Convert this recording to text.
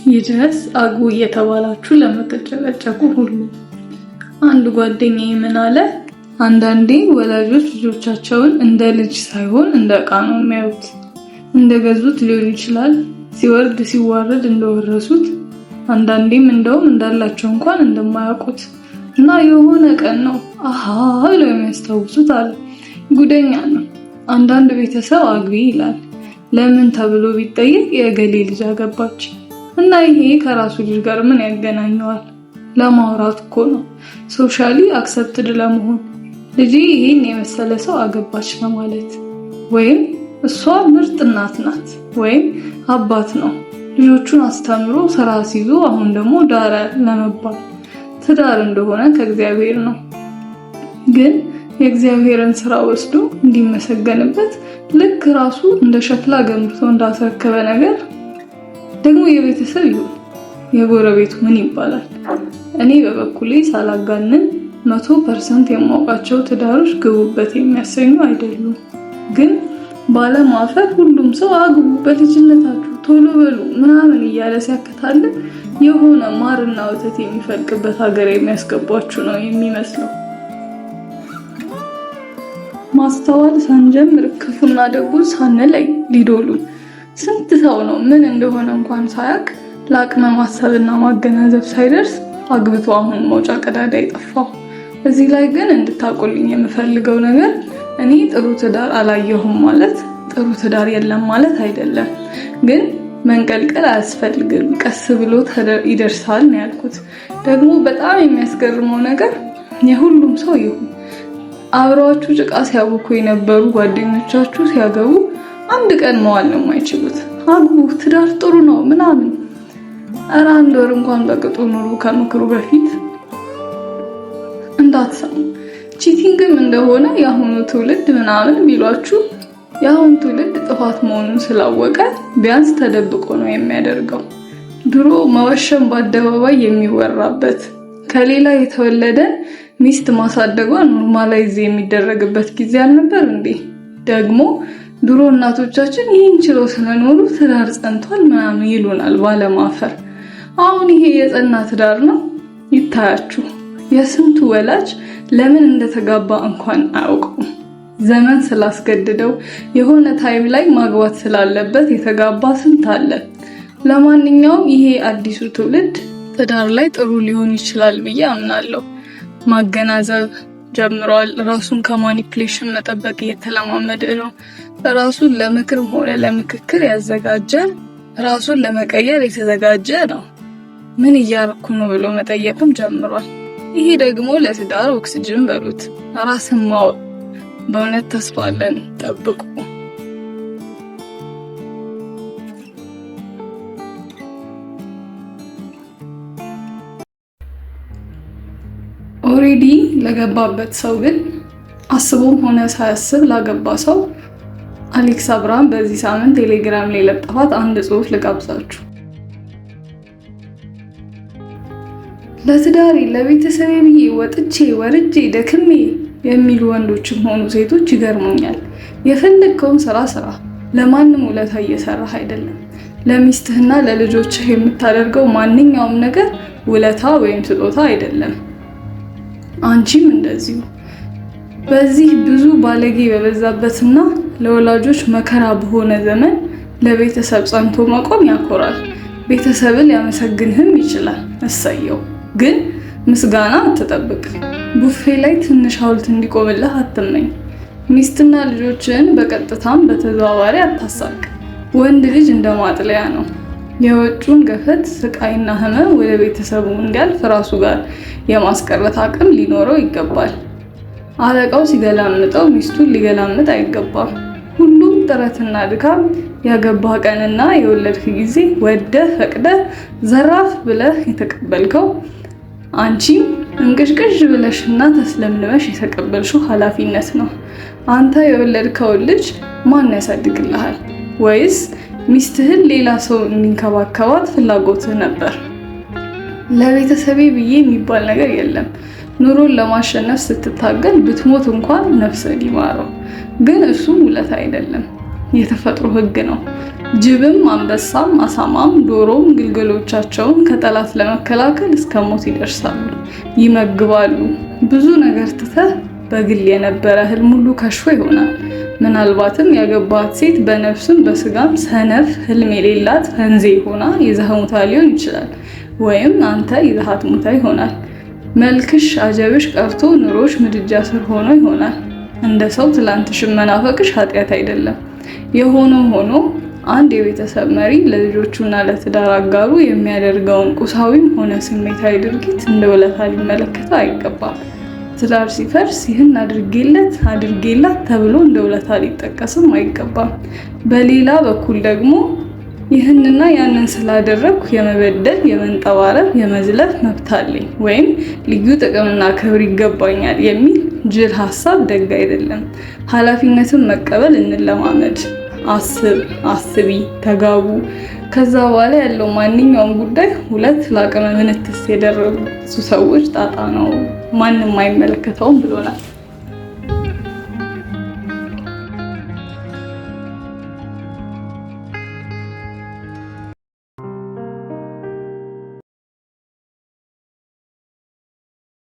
ይድረስ አግቡ እየተባላችሁ ለምትጨቀጨቁ ሁሉ አንድ ጓደኛዬ ምን አለ? አንዳንዴ ወላጆች ልጆቻቸውን እንደ ልጅ ሳይሆን እንደ ዕቃ ነው የሚያዩት። እንደገዙት ሊሆን ይችላል፣ ሲወርድ ሲዋረድ እንደወረሱት፣ አንዳንዴም እንደውም እንዳላቸው እንኳን እንደማያውቁት እና የሆነ ቀን ነው አሃ ብለው የሚያስታውሱት አለ። ጉደኛ ነው። አንዳንድ ቤተሰብ አግቢ ይላል። ለምን ተብሎ ቢጠየቅ የገሌ ልጅ አገባች እና ይሄ ከራሱ ልጅ ጋር ምን ያገናኘዋል? ለማውራት እኮ ነው፣ ሶሻሊ አክሰፕትድ ለመሆን። ልጄ ይሄን የመሰለ ሰው አገባች ለማለት፣ ወይም እሷ ምርጥ እናት ናት ወይም አባት ነው፣ ልጆቹን አስተምሮ ስራ ሲይዞ አሁን ደግሞ ዳረ ለመባል። ትዳር እንደሆነ ከእግዚአብሔር ነው። ግን የእግዚአብሔርን ስራ ወስዶ እንዲመሰገንበት ልክ ራሱ እንደ ሸክላ ገንብቶ እንዳስረከበ ነገር ደግሞ የቤተሰብ ይሁን የጎረቤቱ ምን ይባላል? እኔ በበኩሌ ሳላጋንን 100% የማውቃቸው ትዳሮች ግቡበት የሚያሰኙ አይደሉም። ግን ባለማፈር ሁሉም ሰው አግቡ፣ በልጅነታችሁ ቶሎ በሉ ምናምን እያለ ሲያከታልን የሆነ ማርና ወተት የሚፈልቅበት ሀገር የሚያስገባችሁ ነው የሚመስለው። ማስተዋል ሳንጀምር ክፉና ደጉን ሳንለይ ሊዶሉ ስንት ሰው ነው ምን እንደሆነ እንኳን ሳያውቅ ለአቅመ ማሰብና ማገናዘብ ሳይደርስ አግብቶ አሁን መውጫ ቀዳዳ የጠፋው። እዚህ ላይ ግን እንድታቆልኝ የምፈልገው ነገር እኔ ጥሩ ትዳር አላየሁም ማለት ጥሩ ትዳር የለም ማለት አይደለም። ግን መንቀልቀል አያስፈልግም፣ ቀስ ብሎ ይደርሳል ነው ያልኩት። ደግሞ በጣም የሚያስገርመው ነገር የሁሉም ሰው ይሁን አብረዋችሁ ጭቃ ሲያቦኩ የነበሩ ጓደኞቻችሁ ሲያገቡ አንድ ቀን መዋል ነው የማይችሉት። አግቡ፣ ትዳር ጥሩ ነው ምናምን። ኧረ አንድ ወር እንኳን በቅጡ ኑሩ ከምክሩ በፊት እንዳትሰሙ። ቺቲንግም እንደሆነ የአሁኑ ትውልድ ምናምን ቢሏችሁ የአሁኑ ትውልድ ጥፋት መሆኑን ስላወቀ ቢያንስ ተደብቆ ነው የሚያደርገው። ድሮ መወሸም በአደባባይ የሚወራበት ከሌላ የተወለደ ሚስት ማሳደጓ ኖርማላይዝ የሚደረግበት ጊዜ አልነበር እንዴ? ደግሞ ድሮ እናቶቻችን ይህን ችለው ስለኖሩ ትዳር ጸንቷል ምናምን ይሉናል ባለማፈር። አሁን ይሄ የጸና ትዳር ነው? ይታያችሁ። የስንቱ ወላጅ ለምን እንደተጋባ እንኳን አያውቀውም። ዘመን ስላስገድደው የሆነ ታይም ላይ ማግባት ስላለበት የተጋባ ስንት አለ። ለማንኛውም ይሄ አዲሱ ትውልድ ትዳር ላይ ጥሩ ሊሆን ይችላል ብዬ አምናለሁ። ማገናዘብ ጀምሯል። ራሱን ከማኒፕሌሽን መጠበቅ እየተለማመደ ነው። ራሱን ለምክርም ሆነ ለምክክር ያዘጋጀ፣ ራሱን ለመቀየር የተዘጋጀ ነው። ምን እያረኩ ነው ብሎ መጠየቅም ጀምሯል። ይሄ ደግሞ ለትዳር ኦክሲጅን በሉት። ራስን ማወቅ። በእውነት ተስፋ አለን። ጠብቁ። ኦሬዲ ለገባበት ሰው ግን አስቦም ሆነ ሳያስብ ላገባ ሰው አሌክስ አብርሃም በዚህ ሳምንት ቴሌግራም ላይ ለጠፋት አንድ ጽሑፍ ልጋብዛችሁ። ለትዳሬ ለቤተሰቤ ብዬ ወጥቼ ወርጄ ደክሜ የሚሉ ወንዶችም ሆኑ ሴቶች ይገርሙኛል። የፈለግከውን ስራ ስራ፣ ለማንም ውለታ እየሰራህ አይደለም። ለሚስትህና ለልጆችህ የምታደርገው ማንኛውም ነገር ውለታ ወይም ስጦታ አይደለም። አንቺም እንደዚሁ። በዚህ ብዙ ባለጌ በበዛበትና ለወላጆች መከራ በሆነ ዘመን ለቤተሰብ ጸንቶ መቆም ያኮራል። ቤተሰብን ሊያመሰግንህም ይችላል። እሰየው። ግን ምስጋና አትጠብቅ። ቡፌ ላይ ትንሽ ሐውልት እንዲቆምልህ አትመኝ። ሚስትና ልጆችን በቀጥታም በተዘዋዋሪ አታሳቅ። ወንድ ልጅ እንደማጥለያ ነው። የወጩን ገፈት ስቃይና ህመም ወደ ቤተሰቡ እንዲያልፍ ራሱ ጋር የማስቀረት አቅም ሊኖረው ይገባል። አለቃው ሲገላምጠው ሚስቱን ሊገላምጥ አይገባም። ሁሉም ጥረትና ድካም ያገባህ ቀንና የወለድክ ጊዜ ወደህ ፈቅደህ ዘራፍ ብለህ የተቀበልከው፣ አንቺም እንቅሽቅሽ ብለሽና ተስለምልመሽ የተቀበልሽው ኃላፊነት ነው። አንተ የወለድከውን ልጅ ማን ያሳድግልሃል? ወይስ ሚስትህን ሌላ ሰው እንዲንከባከባት ፍላጎትህ ነበር? ለቤተሰቤ ብዬ የሚባል ነገር የለም። ኑሮን ለማሸነፍ ስትታገል ብትሞት እንኳን ነፍስህን ይማረው። ግን እሱ ውለታ አይደለም። የተፈጥሮ ህግ ነው። ጅብም፣ አንበሳም፣ አሳማም፣ ዶሮም ግልገሎቻቸውን ከጠላት ለመከላከል እስከ ሞት ይደርሳሉ፣ ይመግባሉ። ብዙ ነገር ትተህ በግል የነበረ ህልም ሁሉ ከሽፎ ይሆናል። ምናልባትም ያገባት ሴት በነፍስም በስጋም ሰነፍ ህልም የሌላት ፈንዜ ሆና ይዘህ ሙታ ሊሆን ይችላል። ወይም አንተ ይዘሃት ሙታ ይሆናል። መልክሽ አጀብሽ ቀርቶ ኑሮሽ ምድጃ ስር ሆኖ ይሆናል። እንደ ሰው ትላንትሽን መናፈቅሽ ኃጢአት አይደለም። የሆነው ሆኖ አንድ የቤተሰብ መሪ ለልጆቹና ለትዳር አጋሩ የሚያደርገውን ቁሳዊም ሆነ ስሜታዊ ድርጊት እንደ ውለታ ሊመለከተው አይገባም። ትዳር ሲፈርስ ይህን አድርጌላት ተብሎ እንደ ውለታ ሊጠቀስም አይገባም። በሌላ በኩል ደግሞ ይህንና ያንን ስላደረግኩ የመበደል፣ የመንጠባረር፣ የመዝለፍ መብት አለኝ ወይም ልዩ ጥቅምና ክብር ይገባኛል የሚል ጅል ሀሳብ ደግ አይደለም። ኃላፊነትን መቀበል እንለማመድ። አስቢ፣ ተጋቡ። ከዛ በኋላ ያለው ማንኛውም ጉዳይ ሁለት ለአቅመ ምንትስ የደረሱ ሰዎች ጣጣ ነው፣ ማንም አይመለከተውም ብሎናል።